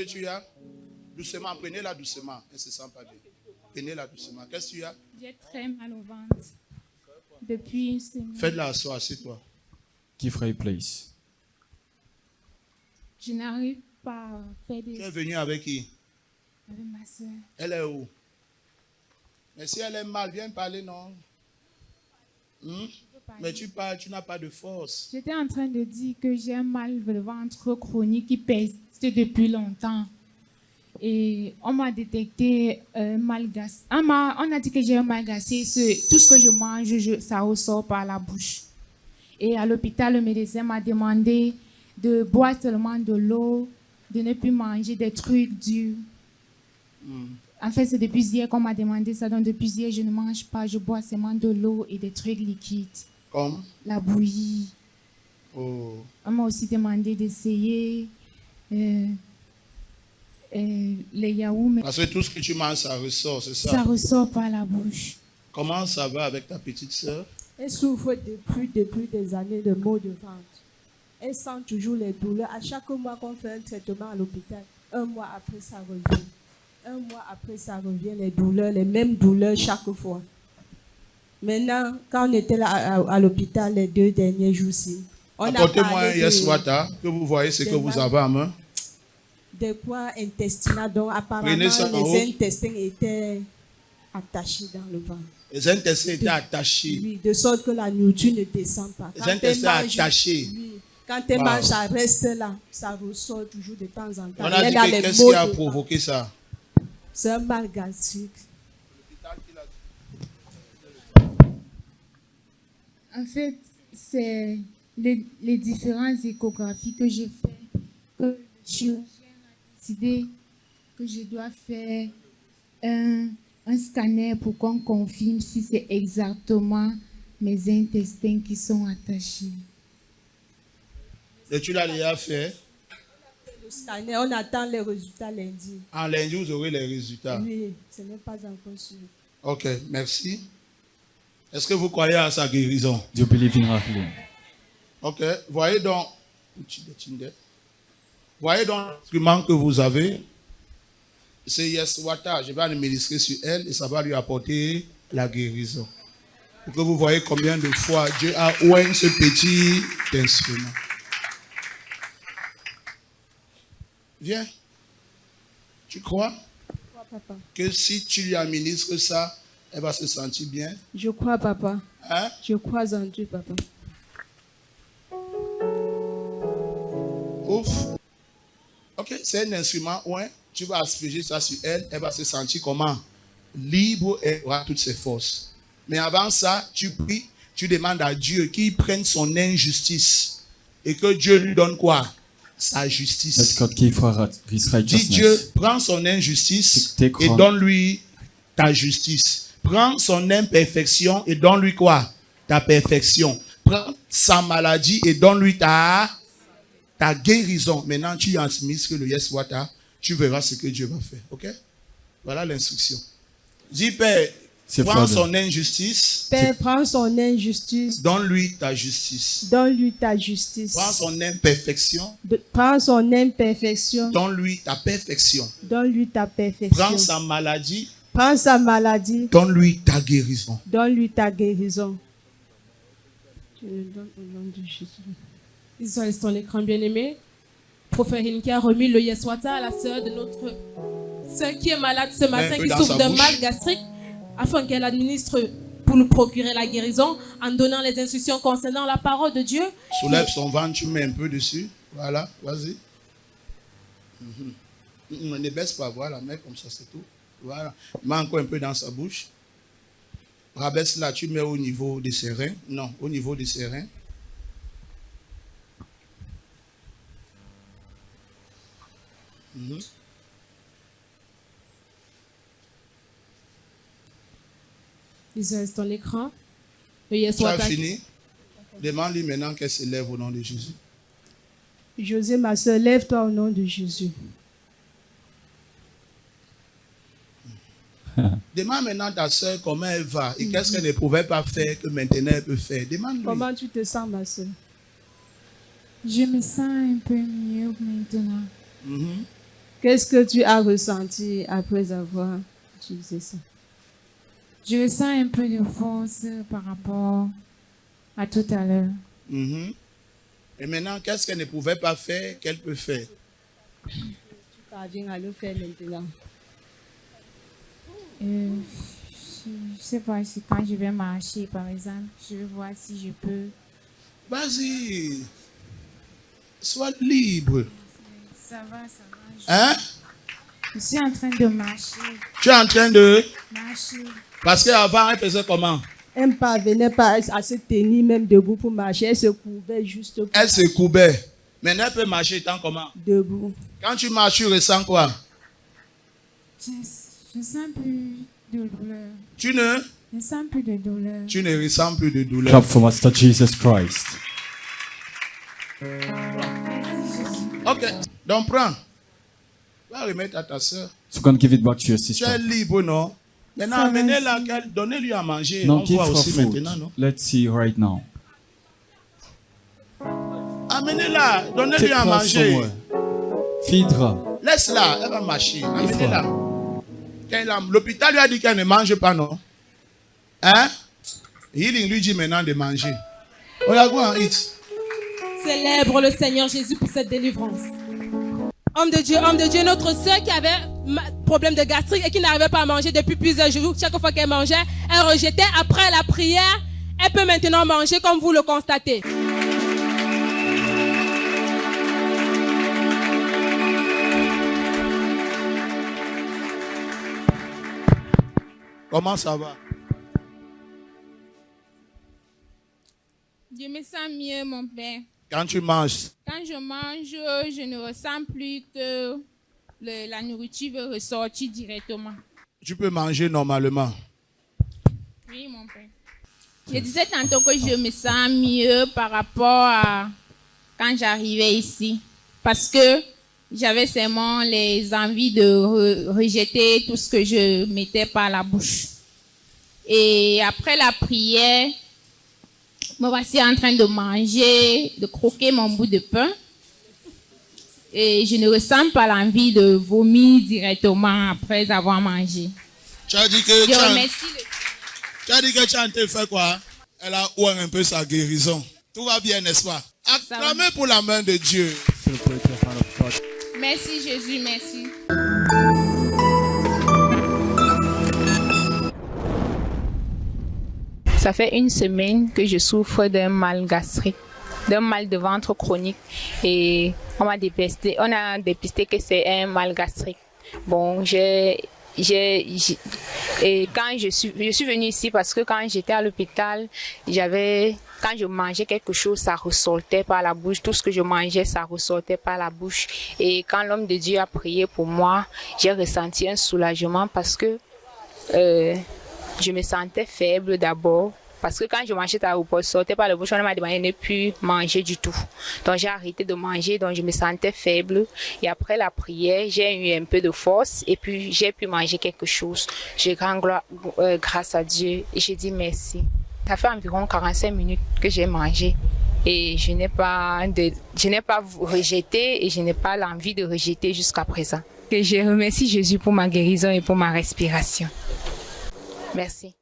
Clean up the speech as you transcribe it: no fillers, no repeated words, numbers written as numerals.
que tu as? Doucement, prenez-la doucement. Elle ne se sent pas bien. Prenez-la doucement. Qu'est-ce que tu as? J'ai très mal au ventre. Depuis une semaine. Fais-la asseoir, assieds-toi. Give her a place. Je n'arrive pas à faire des... Tu es venu avec qui? Avec ma soeur. Elle est où? Mais si elle est mal, viens parler, non? Mais tu parles, tu n'as pas de force. J'étais en train de dire que j'ai un mal de ventre chronique qui persiste depuis longtemps. Et on m'a détecté un mal gastrique. On a dit que j'ai un mal gastrique. Tout ce que je mange, ça ressort par la bouche. Et à l'hôpital, le médecin m'a demandé de boire seulement de l'eau, de ne plus manger des trucs durs. En fait, c'est depuis hier qu'on m'a demandé ça. Donc, depuis hier, je ne mange pas. Je bois seulement de l'eau et des trucs liquides. Comme? La bouillie. Oh. On m'a aussi demandé d'essayer les yaourts. Mais Parce que tout ce que tu manges, ça ressort, c'est ça? ça ressort par la bouche. Comment ça va avec ta petite sœur? Elle souffre depuis des années de maux de ventre. Elle sent toujours les douleurs. À chaque mois qu'on fait un traitement à l'hôpital, un mois après, ça revient. Un mois après, ça revient, les douleurs, les mêmes douleurs chaque fois. Maintenant, quand on était là à l'hôpital les 2 derniers jours-ci, on a Apportez-moi un parlé yes water, que vous voyez ce que vous avez en main. des poids intestinaux. Donc, apparemment, Prenez ça en haut. les intestins étaient attachés dans le ventre. Les intestins étaient attachés. Oui, de sorte que la nourriture ne descend pas. Les intestins attachés. Oui, quand elle mange, ça reste là. Ça ressort toujours de temps en temps. On a Elle dit a que les qu'est-ce maux qui a de provoqué ça? C'est un mal gastrique. En fait, c'est les différentes échographies que j'ai fait, que le chirurgien a décidé que je dois faire un scanner pour qu'on confirme si c'est exactement mes intestins qui sont attachés. Et tu l'as déjà fait? Le scanner, on attend les résultats lundi. En lundi, vous aurez les résultats. Oui, ce n'est pas encore sûr. Ok, merci. Est-ce que vous croyez à sa guérison? Do you believe in her healing? Ok, voyez donc l'instrument que vous avez. C'est Yes Water. Je vais administrer sur elle et ça va lui apporter la guérison. Pour que vous voyez combien de fois Dieu a oint ce petit instrument. Viens. Tu crois Papa. que si tu lui administres ça, elle va se sentir bien? Je crois, papa. Hein? Je crois en Dieu, papa. Ouf. Ok, c'est un instrument, ouais. Tu vas asperger ça sur elle, elle va se sentir comment? Libre et aura toutes ses forces. Mais avant ça, tu pries, tu demandes à Dieu qu'il prenne son injustice et que Dieu lui donne quoi? Sa Let justice. God give her his Dis Dieu, righteousness. prends son injustice Take et on. donne-lui ta justice. Prends son imperfection et donne-lui quoi? Ta perfection. Prends sa maladie et donne-lui ta guérison. Maintenant, tu administres le Yes Water. Tu verras ce que Dieu va faire. Ok? Voilà l'instruction. Dis, Père, C'est prends Father. son injustice. Père, prends son injustice. Donne-lui ta justice. Donne-lui ta justice. Prends son imperfection. Prends son imperfection. Donne-lui ta perfection. Donne-lui ta perfection. Prends sa maladie. Prends sa maladie. Donne-lui ta guérison. Donne-lui ta guérison. Je le donne au nom de Jésus. Ils sont sur l'écran, bien-aimé. Prophète Hinki a remis le Yes Water à la sœur de notre sœur qui est malade ce matin, peu qui dans souffre sa d'un bouche. mal gastrique, afin qu'elle administre pour nous procurer la guérison en donnant les instructions concernant la parole de Dieu. Soulève son ventre, tu mets un peu dessus. Voilà, vas-y. Ne baisse pas, voilà, mets comme ça, c'est tout. Voilà. Mets encore un peu dans sa bouche. Rabaisse là, tu mets au niveau des ses reins. Non, au niveau des ses reins. Ils sont sur l'écran. Le Yes Tu as Water. fini? Demande-lui maintenant qu'elle se lève au nom de Jésus. José, ma soeur, lève-toi au nom de Jésus. Demande maintenant ta soeur comment elle va et qu'est-ce qu'elle ne pouvait pas faire que maintenant elle peut faire. Demande-lui. Comment tu te sens, ma soeur? Je me sens un peu mieux maintenant. Qu'est-ce que tu as ressenti après avoir utilisé ça? Je ressens un peu de force par rapport à tout à l'heure. Mhm. Et maintenant, qu'est-ce qu'elle ne pouvait pas faire, qu'elle peut faire? Tu parviens à le faire maintenant. Je ne sais pas si quand je vais marcher, par exemple, je vais voir si je peux. Vas-y. Sois libre. Ça va, ça va. Hein? Je suis en train de marcher. Tu es en train de... Marcher. Parce qu'avant, elle faisait comment? Elle ne parvenait pas à se tenir même debout pour marcher. Elle se couvait juste pour Elle se courbait. Maintenant, elle peut marcher étant comment? debout. Quand tu marches, tu ressens quoi? Je sens plus de douleur. Tu ne sens plus de douleur. ressens plus de douleur. Clap for Master Jesus Christ. Ok, donc prends. Va remettre à ta soeur. So go and give it back to your Tu es sister. libre, non? Maintenant, Ça va, amenez-la, donnez-lui à manger. Now On give voit her aussi food. maintenant, non? Let's see right now. Amenez-la, donnez-lui Take à her manger. somewhere. Feed her. Laisse-la, elle va marcher. Amenez-la. L'hôpital lui a dit qu'elle ne mange pas, non? Hein? Healing lui dit maintenant de manger. Regarde, go and eat. Célèbre le Seigneur Jésus pour cette délivrance. Homme de Dieu, notre sœur qui avait problème de gastrique et qui n'arrivait pas à manger depuis plusieurs jours, chaque fois qu'elle mangeait, elle rejetait. Après la prière, elle peut maintenant manger comme vous le constatez. Comment ça va? Je me sens mieux, mon père. Quand tu manges, Quand je mange, je ne ressens plus que la nourriture veut ressortir directement. tu peux manger normalement. Oui, mon père. Je disais tantôt que je me sens mieux par rapport à quand j'arrivais ici. Parce que j'avais seulement les envies de rejeter tout ce que je mettais par la bouche. Et après la prière, me voici en train de manger, de croquer mon bout de pain. Et je ne ressens pas l'envie de vomir directement après avoir mangé. Tu as dit que Je tu as, remercie le tu as dit que tu as fait quoi? Elle a ouvert un peu sa guérison. Tout va bien, n'est-ce pas? Acclamez pour la main de Dieu. Celebrate the hand of God. Merci Jésus, merci. Ça fait une semaine que je souffre d'un mal gastrique, d'un mal de ventre chronique et on a dépisté que c'est un mal gastrique. Bon, et quand je suis venue ici parce que quand j'étais à l'hôpital, quand je mangeais quelque chose, ça ressortait par la bouche. Tout ce que je mangeais, ça ressortait par la bouche. Et quand l'homme de Dieu a prié pour moi, j'ai ressenti un soulagement parce que je me sentais faible d'abord. Parce que quand je mangeais à l'aéroport, ça sortait par la bouche, on m'a demandé de ne plus manger du tout. Donc j'ai arrêté de manger, donc je me sentais faible. Et après la prière, j'ai eu un peu de force et puis j'ai pu manger quelque chose. J'ai grand gloire grâce à Dieu et j'ai dit merci. Ça fait environ 45 minutes que j'ai mangé et je n'ai pas rejeté et je n'ai pas l'envie de rejeter jusqu'à présent. Et je remercie Jésus pour ma guérison et pour ma respiration. Merci.